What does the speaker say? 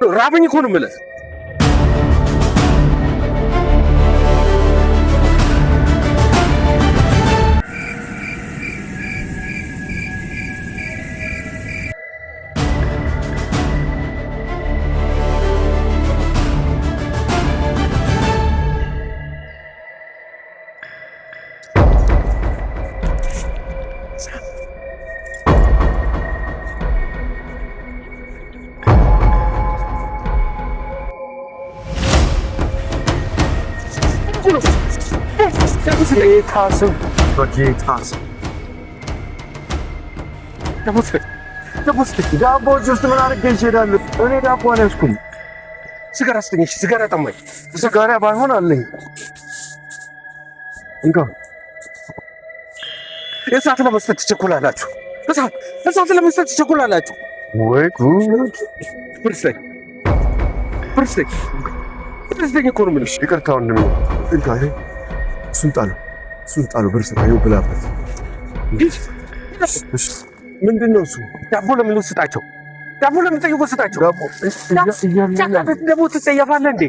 ራበኝ እኮ ነው የምልህ። ዳቦ ውስጥ ምን አድርጌ እሄዳለሁ? እኔ ዳቦ አልያዝኩም። ሲጋራ ስጠኝ። ሲጋራ ጠማኝ። ሲጋራ ባይሆን አለኝ። እንካ። እሳት ለመስጠት ትቸኩላላችሁ። እሳት ለመስጠት ትቸኩላላችሁ። ወይ ጉድ! ፍርስጠኝ እኮ ነው የምልሽ። ይቅርታ ወንድሜ። እንካ። እሱን ጣለው። ብር ስጠኝ ብላበት። ምንድን ነው እሱ? ዳቦ ለምን ስጣቸው? ዳቦ ለምን ጠይቆ ስጣቸው? ደግሞ ትጸየፋለህ እንዴ?